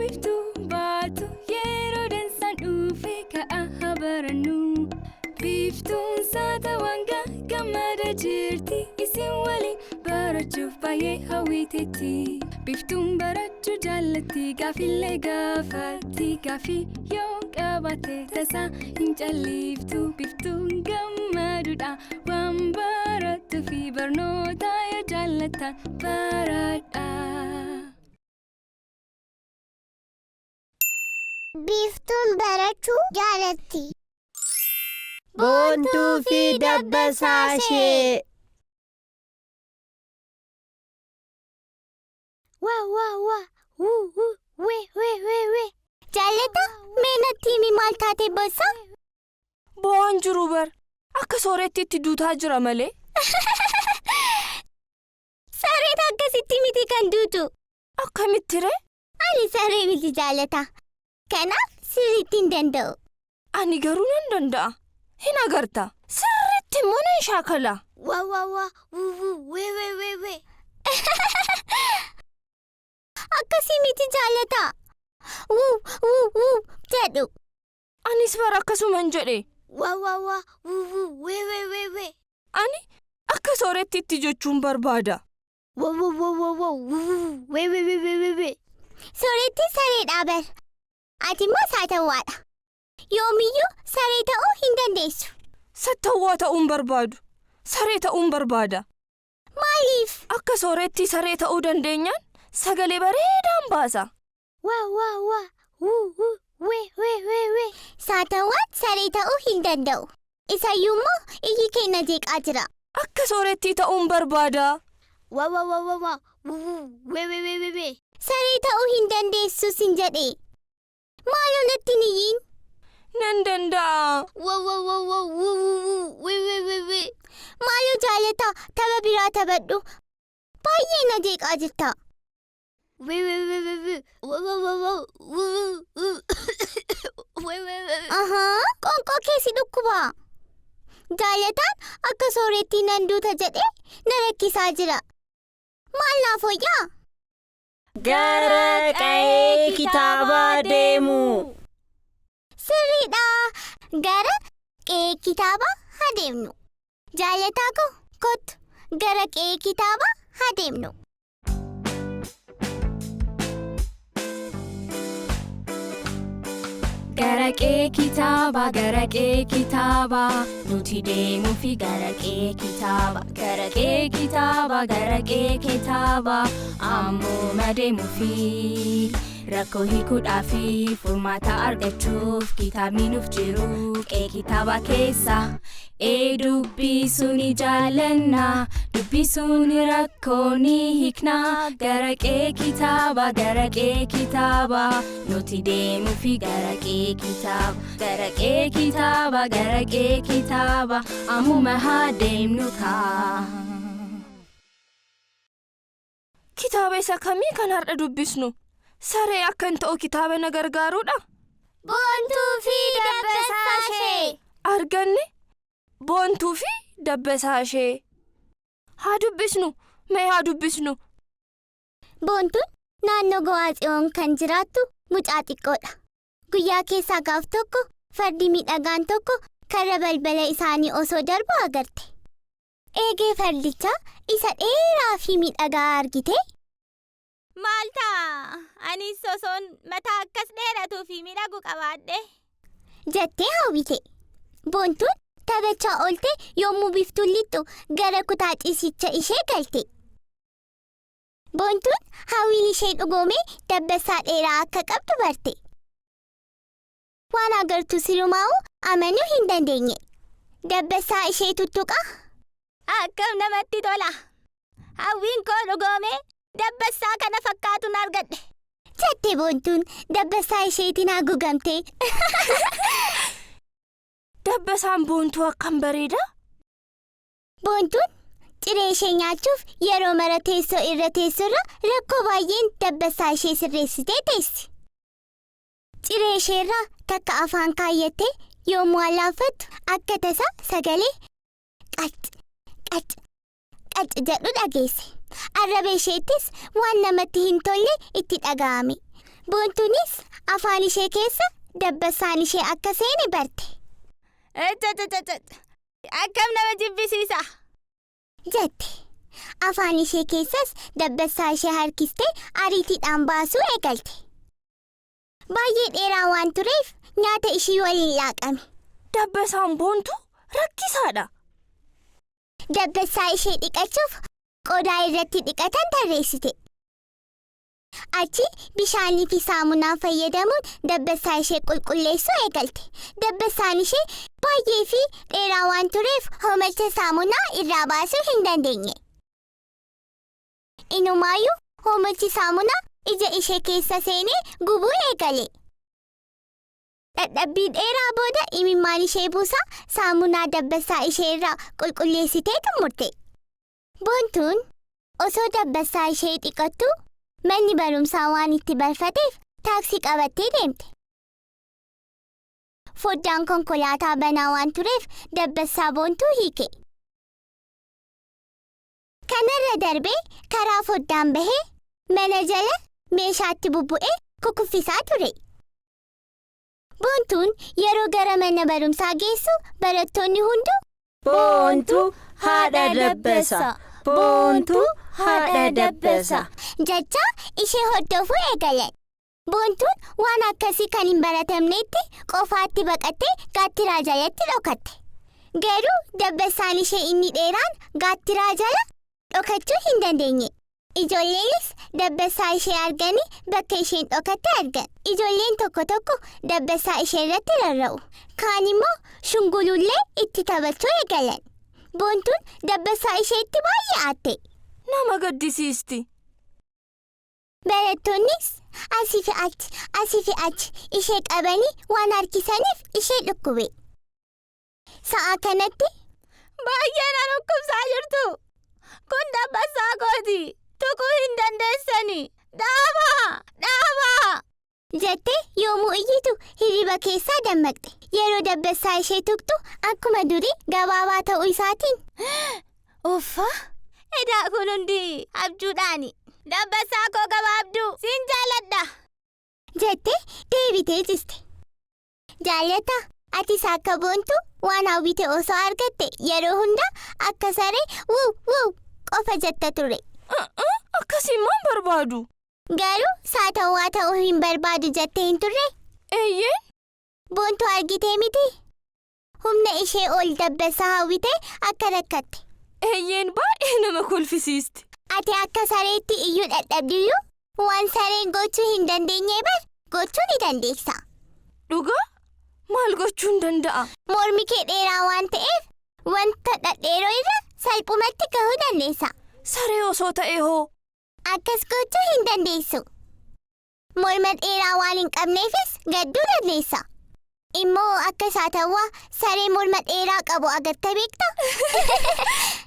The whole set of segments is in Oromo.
biftuu baatu yeroo dansaan dhufe ka'aa barannu biftuun saata wanga gammada jirti isin waliin barachuuf baay'ee hawwiteetti biftuun barachuu jaallatti gaafillee gaafatti gaafii yoo qabaate tasaa hin calliftu biftuun gammaduudha waan barattu fi barnoota yoo jaallattan baradha. Biftuun barachuu jaalatti. Boontuu fi dabbasaa ishee. Wee. Jaallata mee natti himi maal taate bossa? Bo'aan jiru bar akka soorettiitti duutaa jira malee. Sareeta akkasitti miti kan duutu. Akkamitti ree? Ani saree miti jaallata. Kanaaf sirriitti hin danda'u. Ani garuu nan danda'a. Hin agarta. Sirriitti immoo nan shaakala. Wee. Akkasii miti jaallata. Jedhu. Anis bara akkasuman jedhe. Wee. Ani akka soorettiitti jechuun barbaada. Wee. Sooretti saree dhaabar. Ati immoo saatawwaadha. Yoomiyyuu saree ta'uu hin dandeessu. Sattawwaa ta'uun barbaadu. Saree ta'uun barbaada. Maaliif? Akka sooretti saree ta'uu dandeenyaan sagalee bareedaan baasa. Wee. Saatawwaan saree ta'uu hin danda'u. Isayyuu immoo iyyi keenya jeeqaa jira. Akka soorettii ta'uun barbaada. Wee. Saree ta'uu hin dandeessu sin jedhe. Maaloo natti niyyiin? Nan danda'a. Wee. Maaloo jaallata tapha biraa taphadhu. Baay'ee na jeeqaa jirta. Wee. Qoonqoo keessi dhukkuba. Jaallataan akka soorettii nan duuta jedhee na rakkisaa jira. Maal naaf wayyaa? Gara qe'ee kitaabaa deemu. Sirriidha. Gara qe'ee kitaabaa haa deemnu. Jaallataa koo kottu gara qe'ee kitaabaa haa deemnu. Gara qe'ee kitaabaa nuti deemuu fi gara qe'ee kitaabaa ammuma deemuu fi rakkoo hiikuudhaa fi furmaata argachuuf kitaabni nuuf jiru qe'ee kitaabaa keessa dubbisuun ni jaallanna dubbisuun rakkoo ni hiikna gara qe'ee kitaabaa nuti deemuu fi gara qe'ee kitaabaa ammuma haa deemnu kaa. Kitaaba isa kamii kan har'a dubbisnu? Saree akkan ta'u kitaaba na gargaaruudha? Boontuu fi dabbasaa ishee. Arganne? Boontuu fi dabbasaa ishee. Haa dubbisnu. Mee haa dubbisnu. Boontuun naannoo Go'aatsiyoon kan jiraattu mucaa xiqqoodha. Guyyaa keessaa gaaf tokko fardi miidhagaan tokko karra balbala isaanii osoo darbu agarte. Eegee fardichaa isa dheeraa fi miidhagaa argite. Maal ta'a? Anis osoon mataa akkas dheeratuu fi miidhagu qabaadhe. Jettee hawwite. Boontuun taphachaa oolte yommuu biftuun lixxu gara kutaa ciisicha ishee galte. Boontuun hawwiin ishee dhugoomee dabbasaa dheeraa akka qabdu barte. Waan agartu sirumaa'uu amanuu hin dandeenye. Dabbasaa ishee tuttuqa. Akkam namatti tola. Hawwiin koo dhugoomee dabbasaa kana fakkaatuun argadhe. Jettee boontuun dabbasaa isheetiin haguugamte. Dabbasaan boontuu akkam bareeda? Boontuun ciree ishee nyaachuuf yeroo mara teessoo irra rakkoo baay'een dabbasaa ishee sirreessitee teessi. Ciree isheerraa takka afaan kaayyattee yommuu alaaffattu akka tasaa sagalee qac jedhu dhageesse. Arraba isheettis waan namatti hin tolle itti dhaga'ame. Boontuunis afaan ishee keessa dabbasaan ishee akka seene barte. Akkam nama jibbisiisa. Jette. Afaan ishee keessas dabbasaa ishee harkistee ariitiidhaan baasuu eegalte. Baay'ee dheeraa waan tureef nyaata ishii waliin laaqame. Dabbasaan boontuu rakkisaadha. Dabbasaa ishee dhiqachuuf qodaa irratti dhiqatan tarreessite. Achi bishaanii fi saamunaa fayyadamuun dabbasaa ishee qulqulleessuu eegalte. Dabbasaan ishee baay'ee fi dheeraa waan tureef hoomacha saamunaa irraa baasuu hin dandeenye. Inumaayyuu hoomachi saamunaa ija ishee keessa seenee gubuu eegale. Dadhabbii dheeraa booda imimmaan ishee buusaa saamunaa dabbasaa ishee irraa qulqulleessitee xumurte. Boontuun osoo dabbasaa ishee dhiqattu manni barumsaa waan itti balfateef taaksii qabattee deemte. Foddaan konkolaataa banaa waan tureef dabbasaa boontuu hiike. Kanarra darbee karaa foddaan bahee mana jala meeshaatti bubbu'ee kukuffisaa ture. Boontuun yeroo gara mana barumsaa geessu barattoonni hunduu Boontuu haadha dabbasa. Boontuu haadha dabbasa. jecha ishee hordofuu eegalan. Boontuun waan akkasii kan hin baratamnetti qofaatti baqattee gaattiraa jalatti dhokatte. Garuu dabbasaan ishee inni dheeraan gaattiraa jala dhokachuu hin dandeenye. Ijoolleenis dabbasaa ishee arganii bakka isheen dhokatte argan. Ijoolleen tokko tokko dabbasaa ishee irratti rarra'u. Kaan immoo shungulullee itti taphachuu eegalan. Boontuun dabbasaa isheetti baay'ee aatte. Nama gaddisiisti. Barattoonnis asii fi achi ishee qabanii waan harkisaniif ishee dhukkube. Sa'a kanatti Baay'ee na dhukkubsaa jirtu. Kun dabbasaa kooti. Tuquu hin dandeessani. Dhaabaa. jettee yoomuu iyyitu hirriba keessaa dammaqxe. Yeroo dabbasaa ishee tuqxu akkuma durii gabaabaa ta'uu isaatiin. Uffa. Edaa kun hundi abjuudhaani. Dabbasaa koo gabaabduu siin jaaladha. jettee deebitee jiste. Jaallata atis akka boontuu waan hawwite osoo argatte yeroo hunda akka saree wuu qofa jetta ture. Akkasiimaan barbaadu. Garuu saatawwaa ta'uu hin barbaadu jettee hin turre. Eeyyeen. Boontuu argitee miti. Humna ishee ol dabbasaa hawwitee akka rakkatte. Eeyyeen baay'ee nama kolfisiisti. Ati akka sareetti iyyuu dadhabdiyyuu waan sareen gochuu hin dandeenye gochuu ni dandeessa. Dhugaa? Maal gochuun danda'a? Mormi kee dheeraa waan ta'eef wanta dhedheeroo irra salphumatti gahuu dandeessa. Saree osoo ta'e hoo? Akkas gochuu hin dandeessu. Morma dheeraa waan hin qabneefis gadduu dandeessa. Immoo akka saatawwaa saree morma dheeraa qabu agartee beektaa?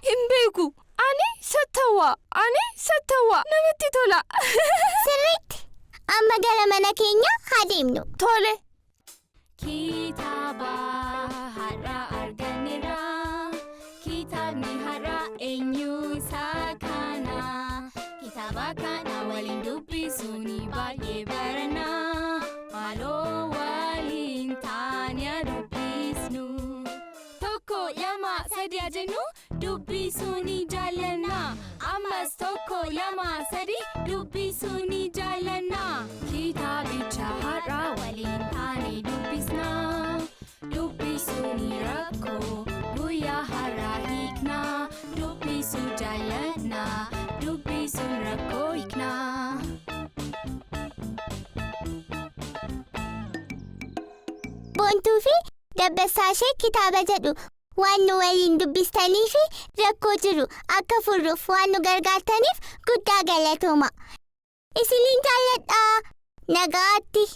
Hin beeku. Ani sattawwaa. Namatti tola. Sirriitti. Amma gara mana keenya haa deemnu. Tole. Kitaaba har'a arganneerra. Kitaabni har'a eenyu isaa kana. Kitaaba kana waliin dubbisuun baay'ee baranna. Maaloo waliin taanee dubbisnu. Tokko lama sadi jennu dubbisuun jaallanna. Ammas tokko lama sadi dubbisuun jaallanna. Kitaabicha har'a waliin taanee dubbisna. Dubbisuun rakkoo guyyaa har'a hiikna. Dubbisuu jaallanna. Dubbisuun rakkoo hiikna. Boontuu fi dabbasaa ishee kitaaba jedhu waan nu waliin dubbistanii fi rakkoo jiru akka furruuf waan nu gargaartaniif guddaa galatooma. Isiniin jaalladha. Nagaatti.